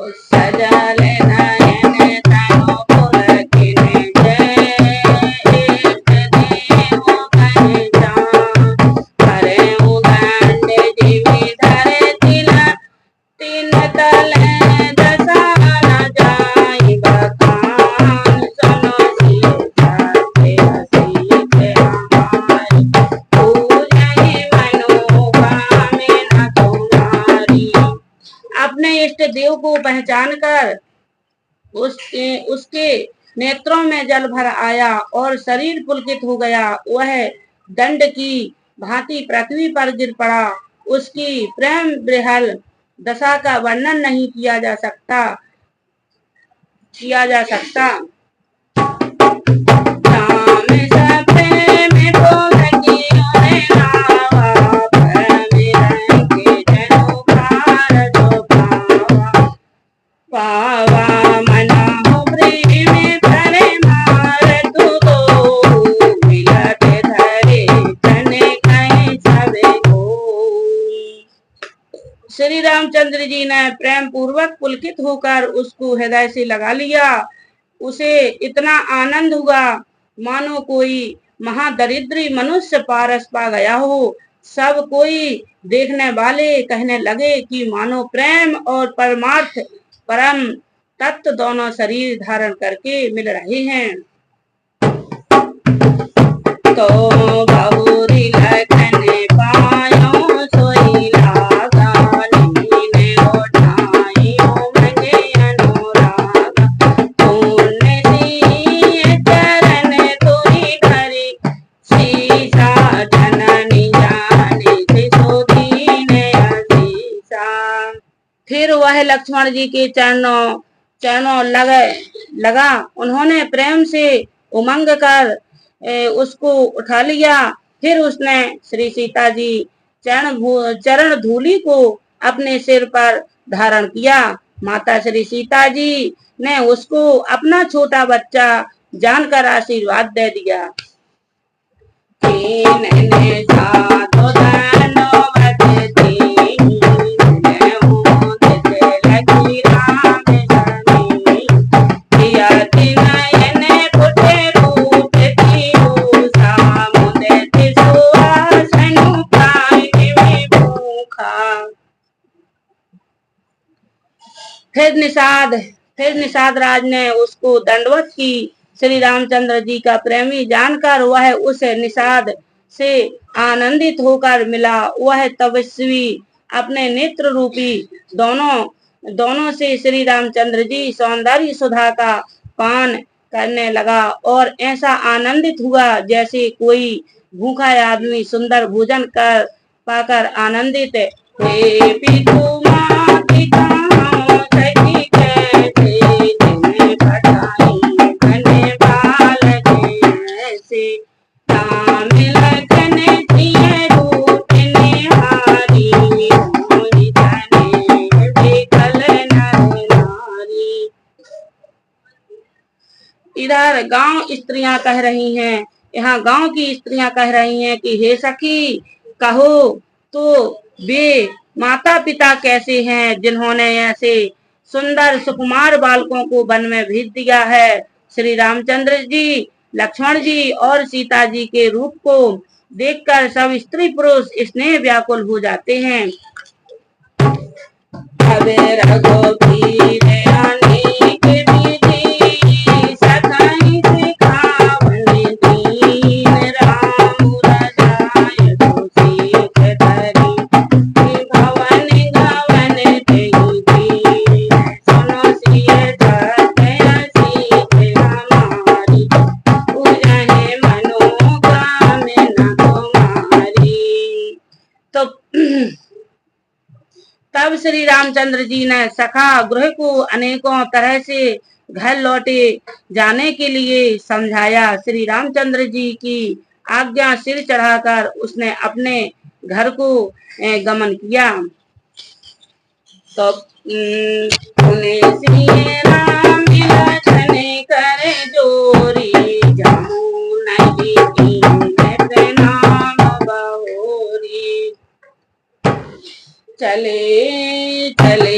सजल नयन तनु पुलकित जय इष्ट देव पहचान करे उदंड जीवी धर तीन तल दशा न जाई बखान सुनो सीता के सीत हमारी पूजहि मनोकामना तुम्हारी। अपने इष्ट देव को पहचान कर उसके नेत्रों में जल भर आया और शरीर पुलकित हो गया। वह दंड की भांति पृथ्वी पर गिर पड़ा। उसकी प्रेम विह्वल दशा का वर्णन नहीं किया जा सकता। राम सब प्रेम पोलकी ओरे नावा परम के जनु भार जो पावा मना प्रेम धरे मार तू तो मिलत धरे जने कहीं सबे कोई। श्री रामचंद्र जी ने प्रेम पूर्वक पुलकित होकर उसको हृदय से लगा लिया। उसे इतना आनंद हुआ मानो कोई महादरिद्री मनुष्य पारस पा गया हो। सब कोई देखने वाले कहने लगे कि मानो प्रेम और परमार्थ परम तत्व दोनों शरीर धारण करके मिल रहे हैं। तो बहुरी लखन पायो सोई लागा नीने उठायो मगे अनुराग पुण्य सिंह चरण तुरी धरी सीसा जननी जाने सो दीने असीसा। फिर वह लक्ष्मण जी के चरणों लगा। उन्होंने प्रेम से उमंग कर उसको उठा लिया। फिर उसने श्री सीता जी चरण धूलि को अपने सिर पर धारण किया। माता श्री सीता जी ने उसको अपना छोटा बच्चा जानकर आशीर्वाद दे दिया। फिर निषाद राज ने उसको दंडवत की। श्री रामचंद्र जी का प्रेमी जानकर वह उस निषाद से आनंदित होकर मिला। वह तपस्वी अपने नेत्र रूपी दोनों से श्री रामचंद्र जी सौंदर्य सुधा का पान करने लगा और ऐसा आनंदित हुआ जैसे कोई भूखा आदमी सुंदर भोजन कर पाकर आनंदित इधर गांव स्त्रियां कह रही हैं, यहाँ गांव की स्त्रियां कह रही हैं कि हे सखी कहो तो वे माता पिता कैसे हैं जिन्होंने ऐसे सुंदर सुकुमार बालकों को वन में भेज दिया है। श्री रामचंद्र जी लक्ष्मण जी और सीता जी के रूप को देखकर सब स्त्री पुरुष स्नेह व्याकुल हो जाते हैं। तब श्री रामचंद्र जी ने सखा गृह को अनेकों तरह से घर लौटे जाने के लिए समझाया। श्री रामचंद्र जी की आज्ञा सिर चढ़ाकर उसने अपने घर को गमन किया। तो श्री राम करे जोरी जाऊं नहीं नाम बहोरी चले चले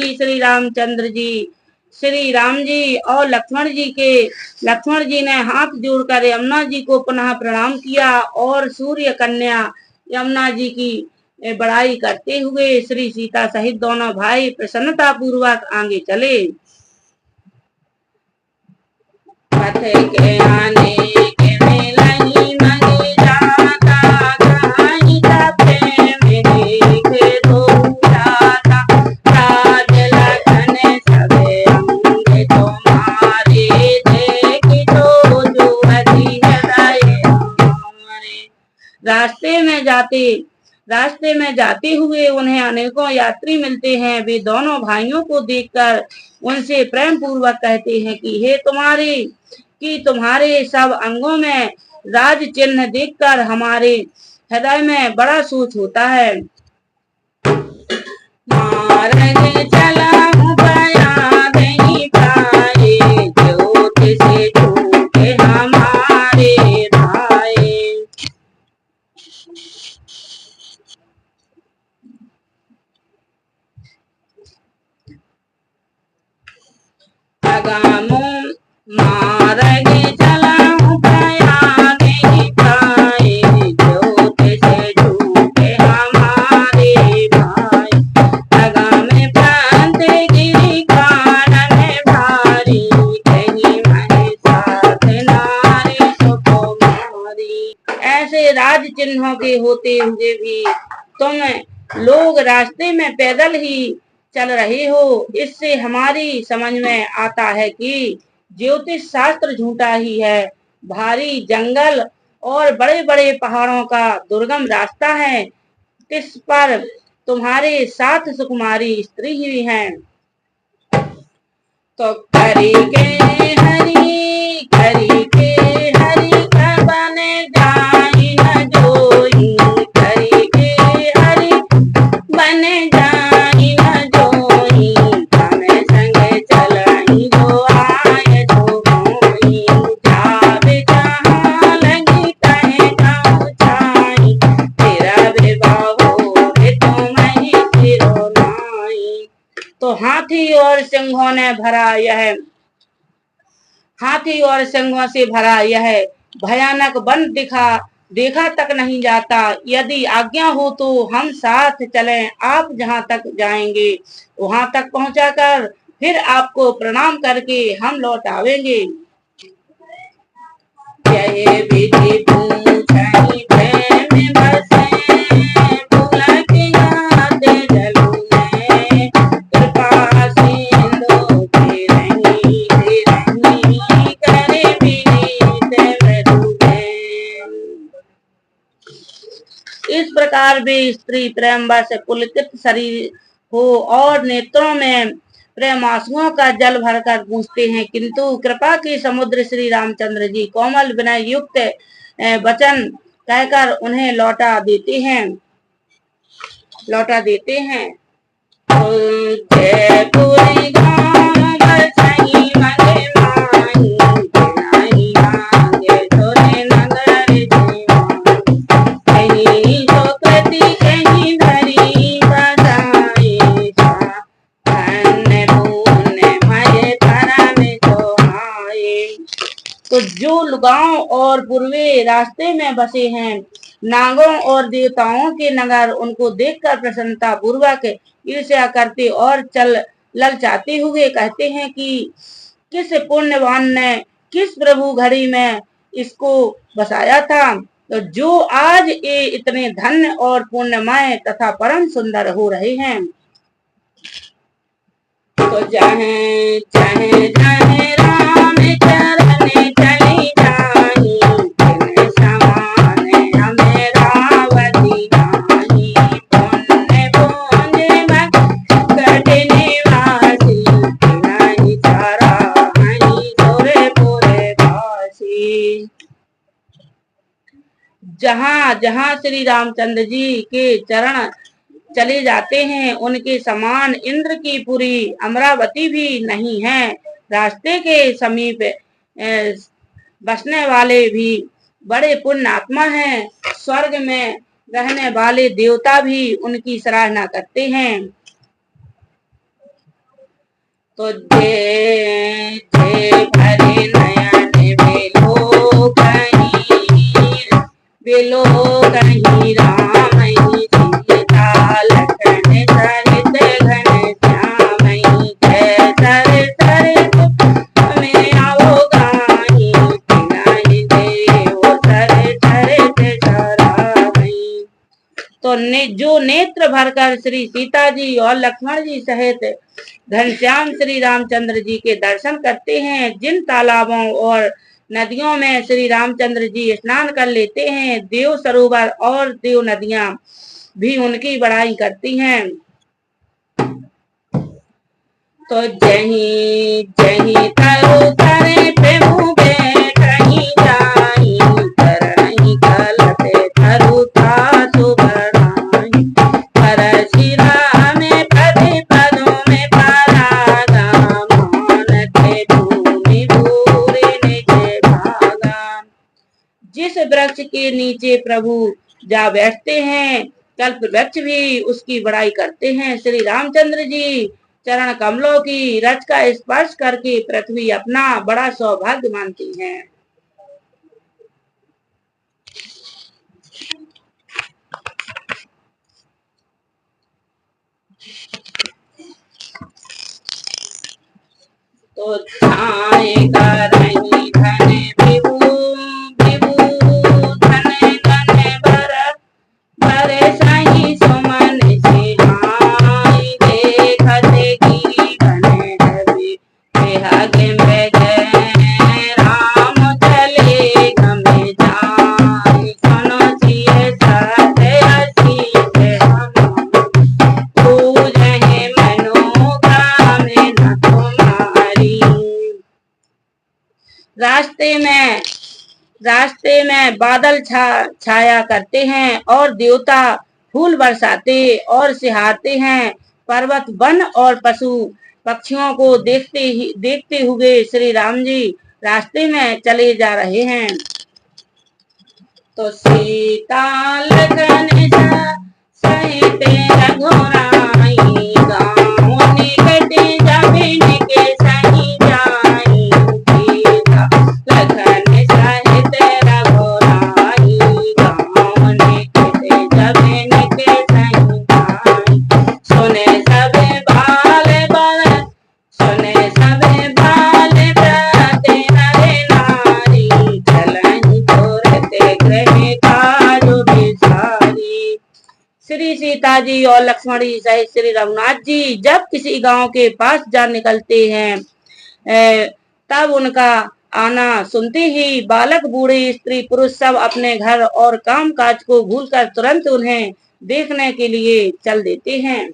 जी श्री राम जी और लक्ष्मण जी ने हाथ जोड़कर यमुना जी को पुनः प्रणाम किया और सूर्य कन्या यमुना जी की बड़ाई करते हुए श्री सीता सहित दोनों भाई प्रसन्नता पूर्वक आगे चले। पथ के आने के मिलहि मंगे जाता, गाई का प्रेम देखे तो जाता। राज लखन सबे अंग तुम्हारे, देखि तो जुवति हृदय हमारे। रास्ते में जाते हुए उन्हें अनेकों यात्री मिलते हैं। वे दोनों भाइयों को देखकर उनसे प्रेम पूर्वक कहते हैं कि तुम्हारे सब अंगों में राज चिन्ह देखकर हमारे हृदय में बड़ा सोच होता है। मार्ग चलाऊं बया नहीं पाए, ज्योति से छूटे हमारे भाई। अगामों मार्ग चलाऊं बया नहीं पाए, ज्योति से छूटे हमारे भाई। अगाम प्रांत गिरी कानन भारी, कहीं मैं साथ नारी सुकुमारी। ऐसे राज चिन्हों के होते हुए भी तुम लोग रास्ते में पैदल ही चल रहे हो। इससे हमारी समझ में आता है कि ज्योतिष शास्त्र झूठा ही है। भारी जंगल और बड़े बड़े पहाड़ों का दुर्गम रास्ता है, इस पर तुम्हारे साथ सुकुमारी स्त्री ही हैं। तो करी के हरि का बन जाई न जोई, करी के हरि बन जाई न जोई। हमें संग चलही जो आए तो होई, जावे जहाँ लगी तहे जाऊं छाई। तेरा विवाह होवे तुम ही सिरो नाई। तो हाथी और सिंहों से भरा यह भयानक वन देखा तक नहीं जाता। यदि आज्ञा हो तो हम साथ चलें। आप जहाँ तक जाएंगे वहाँ तक पहुँचाकर फिर आपको प्रणाम करके हम लौट आवेंगे। यह विधि पूछहि प्रेम बसे, पुलक याद जलुने। कृपा सिंधु फिरहि करे विनीत मृदुले। इस प्रकार भी स्त्री प्रेम बस पुलकित शरीर हो और नेत्रों में प्रेमांसुओं का जल भरकर पूछते हैं, किंतु कृपा के समुद्र श्री रामचंद्र जी कोमल विनय युक्त वचन कहकर उन्हें लौटा देते हैं। जयपुरी गाँव बसई मन माही, नहीं मांगे तोरे नगर जीवानी। कहीं जो कृति कहीं भरी बधाई, धन्य पुण्य मय धर्म सोहाई। तो जो गांव और पूर्वी रास्ते में बसे हैं, नागों और देवताओं के नगर, उनको देखकर प्रसन्नता पूर्वक ईर्ष्या करते और ललचाते हुए कहते हैं कि किस पुण्यवान ने किस प्रभु घड़ी में इसको बसाया था, तो जो आज ये इतने धन्य और पुण्यमय तथा परम सुंदर हो रहे हैं। तो जहाँ चाहे जहाँ राम चरण चली जाई, तिन समान हमें रावती नाही। पुण्य पुण्य मकट निवासी, तिनहि सराहनि तोरे पुरे वासी। जहाँ जहाँ श्री रामचंद्र जी के चरण चले जाते हैं, उनके समान इंद्र की पुरी अमरावती भी नहीं है। रास्ते के समीप बसने वाले भी बड़े पुण्यात्मा हैं। स्वर्ग में रहने वाले देवता भी उनकी सराहना करते हैं। तो जे जे भरे नयन बेलो कहीं राम सीता लखन सहित घन श्याम जय सर सर में आओ गाई देव सर सर तो जो नेत्र भरकर श्री सीता जी और लक्ष्मण जी सहित घनश्याम श्री रामचंद्र जी के दर्शन करते हैं, जिन तालाबों और नदियों में श्री रामचंद्र जी स्नान कर लेते हैं, देव सरोवर और देव नदियां भी उनकी बड़ाई करती हैं। तो जही जही करो करे प्रेमु बैठही जाई करही गलत करू तासु बड़ाई पर शिरा में पदे पदों में परागा मान के भूमि भूरे निजे भागा। जिस वृक्ष के नीचे प्रभु जा बैठते हैं, कल्प वृक्ष भी उसकी बड़ाई करते हैं। श्री रामचंद्र जी चरण कमलों की रच का स्पर्श करके पृथ्वी अपना बड़ा सौभाग्य मानती हैं। तो छाए करही धन विभू विभू धन धन बरे साई सुमन सिहाई देखत गिरी बने हरि बेहागे में गए राम चले गमे जाई सुनो जिए साथे हसी से हम पूजहे मनोकामना न तुम्हारी। रास्ते में बादल छाया करते हैं और देवता फूल बरसाते और सिहारते हैं। पर्वत वन और पशु पक्षियों को देखते हुए श्री राम जी रास्ते में चले जा रहे हैं। तो सीता लखन सहित रघुराई गाँव निकट जमीन के सही जाई सीता लखन सहित रघुराई गाँव निकट जमीन के सही जाई सुने सब बाल बन सुने सब बाल प्रते नरे नारी चलहि तोरते ग्रह काजु बिसारी। श्री सीता जी और लक्ष्मण जी सहित श्री रघुनाथ जी जब किसी गांव के पास जा निकलते हैं, तब उनका आना सुनते ही बालक बूढ़े स्त्री पुरुष सब अपने घर और काम काज को भूलकर तुरंत उन्हें देखने के लिए चल देते हैं।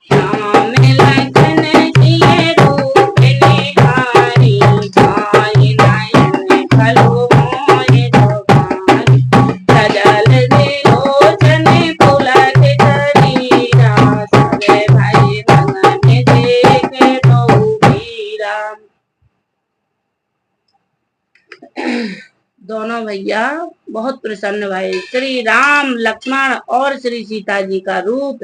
श्याम लखन जिए रूप निहारी भाई नयन फलो मोहि जोगारी सजल लोचन पुलक शरीरा सवे भई भगन देख बहुवीरा। दोनों भैया बहुत प्रसन्न भये। श्री राम लक्ष्मण और श्री सीता जी का रूप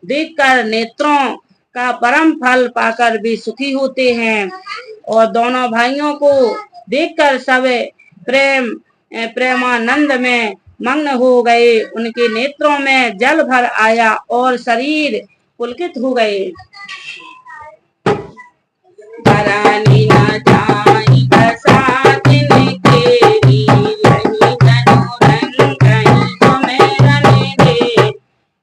देखकर नेत्रों का परम फल पाकर भी सुखी होते हैं और दोनों भाइयों को देखकर सब प्रेमानंद में मग्न हो गए। उनके नेत्रों में जल भर आया और शरीर पुलकित हो गए। धरानी न जाई बसात निकेरी लही जनोरन कहीं सुमेरन दे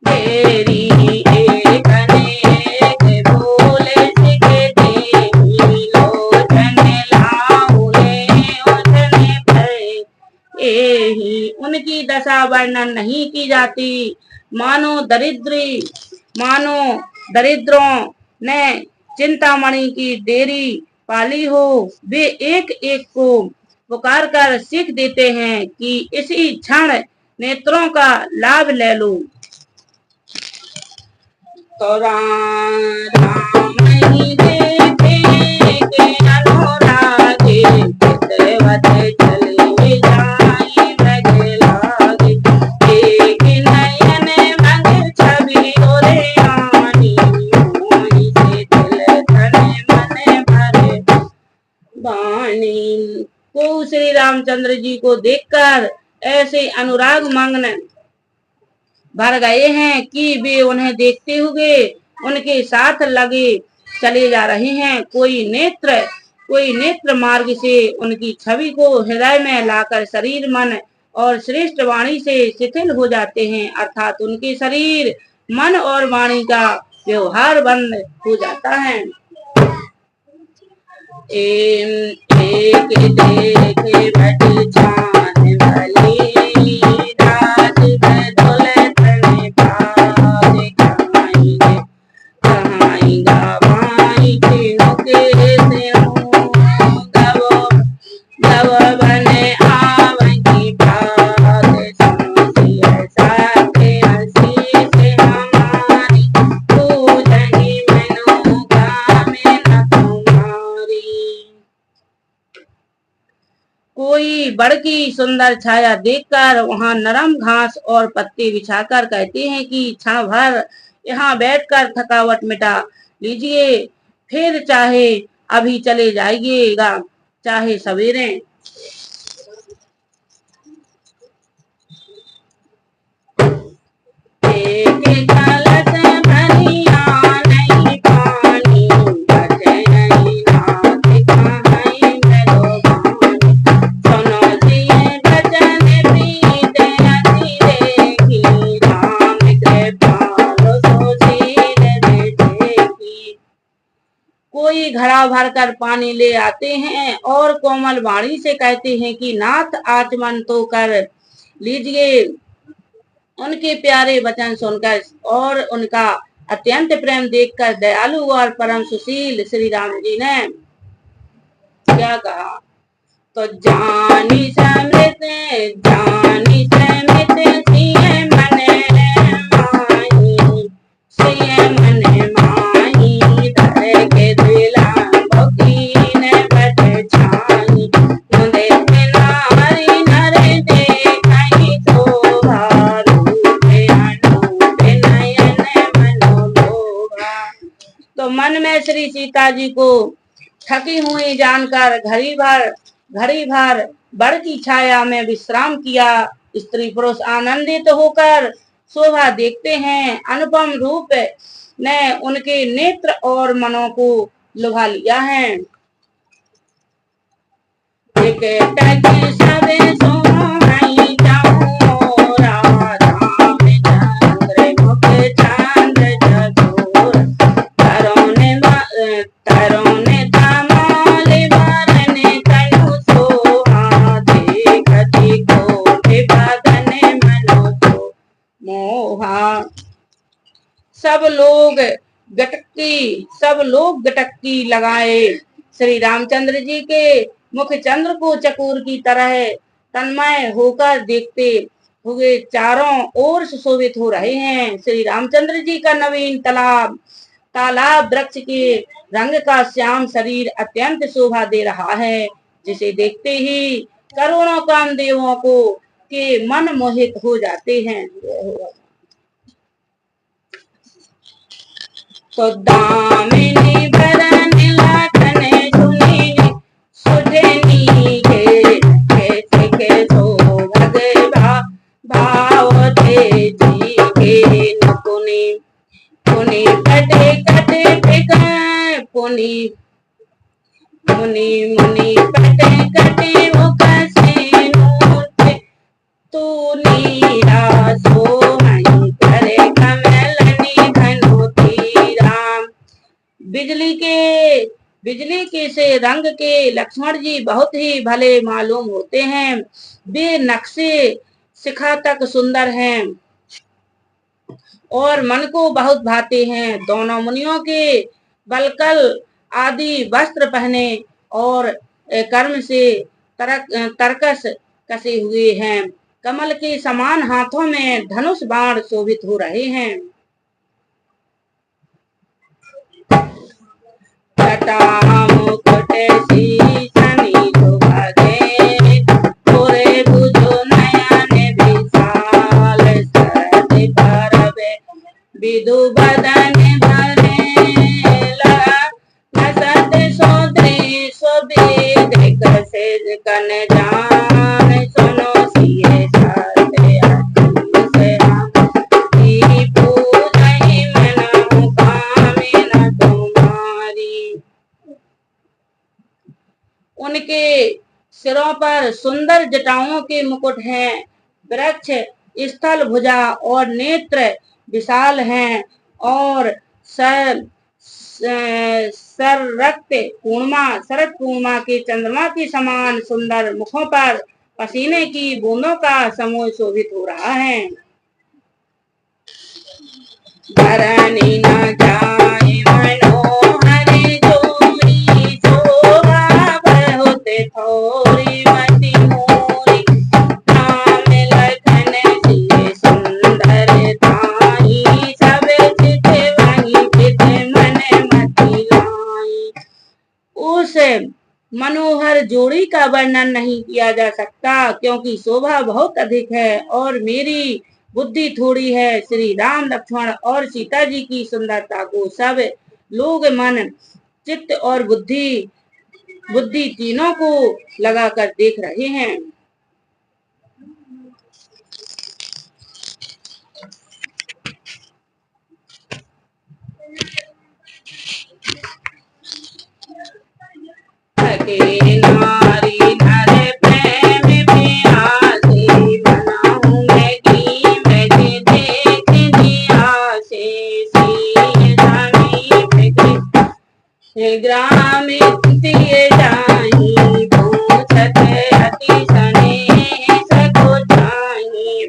देरी एक अनेक बोले सिके देवी लोचन लाउले उठने भय एही। उनकी दशा वर्णन नहीं की जाती। मानो दरिद्रों ने चिंतामणि की डेरी पाली हो। वे एक एक को पुकार कर सीख देते हैं कि इसी क्षण नेत्रों का लाभ ले लो। तो राम ही देखे के अनुराग श्री रामचंद्र जी को देखकर ऐसे अनुराग मग्न भर गए हैं कि वे उन्हें देखते हुए उनके साथ लगे चले जा रहे हैं। कोई नेत्र मार्ग से उनकी छवि को हृदय में लाकर शरीर, मन और श्रेष्ठ वाणी से शिथिल हो जाते हैं, अर्थात उनके शरीर, मन और वाणी का व्यवहार बंद हो जाता है। एक देखे भट छान भली, राज बदौलत में पास कहाएंगे, कहाएंगा माई तीनों के सिरों, गव बने आवंगी बात, समझी ऐसा के हंसी से हमारी, पूजनी मनोकामना तुम्हारी। कोई बड़ की सुंदर छाया देखकर वहां नरम घास और पत्ते बिछाकर कहते हैं कि क्षण भर यहाँ बैठकर थकावट मिटा लीजिए, फिर चाहे अभी चले जाइएगा, चाहे सवेरे। एक कलश भरिया नहीं पानी, बचे नहीं नाथ कहाई मेलोगानी, सुनो जिए भजन प्रीत अति देखी, राम कृपालो सुशील देखी। कोई घड़ा भरकर पानी ले आते हैं और कोमल वाणी से कहते हैं कि नाथ आचमन तो कर लीजिए। उनके प्यारे वचन सुनकर और उनका अत्यंत प्रेम देखकर दयालु और परम सुशील श्री राम जी ने क्या कहा, तो जानी समृत सिय मन माही, धर के दिला भकीन बट छाई, मुंदे नारी नर देखई शोभा, रूपे अनूपे नयन मनोलोभा। तो मन में श्री सीता जी को थकी हुई जानकर घड़ी भर बड़ की छाया में विश्राम किया। स्त्री पुरुष आनंदित होकर शोभा देखते हैं। अनुपम रूप ने उनके नेत्र और मनों को लुभा लिया है। एक टक सबे सोहाई जाऊं, राधा में चंद्र मुख चांद जगोर, तरोने तमाल वरने कनु सोहा, देखती कोटि बदन मनो को मोहा। सब लोग गटकी लगाए श्री रामचंद्र जी के मुख चंद्र को चकोर की तरह तन्मय होकर देखते हुए चारों ओर सुशोभित हो रहे हैं। श्री रामचंद्र जी का नवीन तालाब वृक्ष के रंग का श्याम शरीर अत्यंत शोभा दे रहा है, जिसे देखते ही करोड़ों कामदेवों को के मन मोहित हो जाते हैं। तो दामिनी भरन लाखन सुनी, सुजनी के तो भगवा भाव थे जी के नुकुनी, पुनि कटे कटे पिका पुनि मुनि मुनि पटे कटे मुख से नूत, तू नीरा सोहई करे कमलनी धनुती राम। बिजली के से रंग के लक्ष्मण जी बहुत ही भले मालूम होते हैं। वे नक्शे शिखा तक सुंदर हैं और मन को बहुत भाते हैं। दोनों मुनियों के बलकल आदि वस्त्र पहने और कर्म से तरकस कसे हुए हैं। कमल के समान हाथों में धनुष बाण शोभित हो रहे हैं। विदु बदन भरेला, नसत सोदरी सोबेद कसे कन जा उनके सिरों पर सुंदर जटाओं के मुकुट हैं। वृक्ष स्थल भुजा और नेत्र विशाल हैं और शरद पूर्णिमा के चंद्रमा के समान सुंदर मुखों पर पसीने की बूंदों का समूह शोभित हो रहा है। धरनी न जाए मनोहर जोरी, शोभा बहुत थोरी मति मोरी। राम लखन सिय सुंदर ताई, सब चित वही चित मन मति लाई। उस मनोहर जोड़ी का वर्णन नहीं किया जा सकता, क्योंकि शोभा बहुत अधिक है और मेरी बुद्धि थोड़ी है। श्री राम लक्ष्मण और सीता जी की सुंदरता को सब लोग मन चित्त और बुद्धि बुद्धि तीनों को लगाकर देख रहे हैं। के नारी नर प्रेम प्यासे, बनाऊं मैं की मैं देख दिया से। ग्राम दिए जाही, पूछत अति स्नेह सको जाही।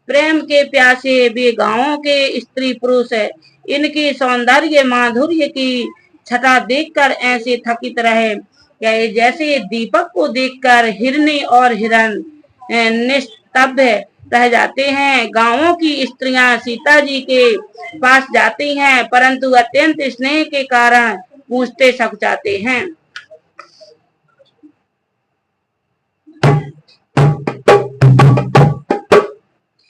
प्रेम के प्यासे वे गांवों के स्त्री पुरुष है। इनकी सौंदर्य माधुर्य की छटा देखकर ऐसे थकित रहे जैसे दीपक को देखकर हिरनी और हिरन निस्तब्ध रह जाते हैं। गांवों की स्त्रियां सीता जी के पास जाती हैं, परंतु अत्यंत स्नेह के कारण पूछते सक जाते हैं।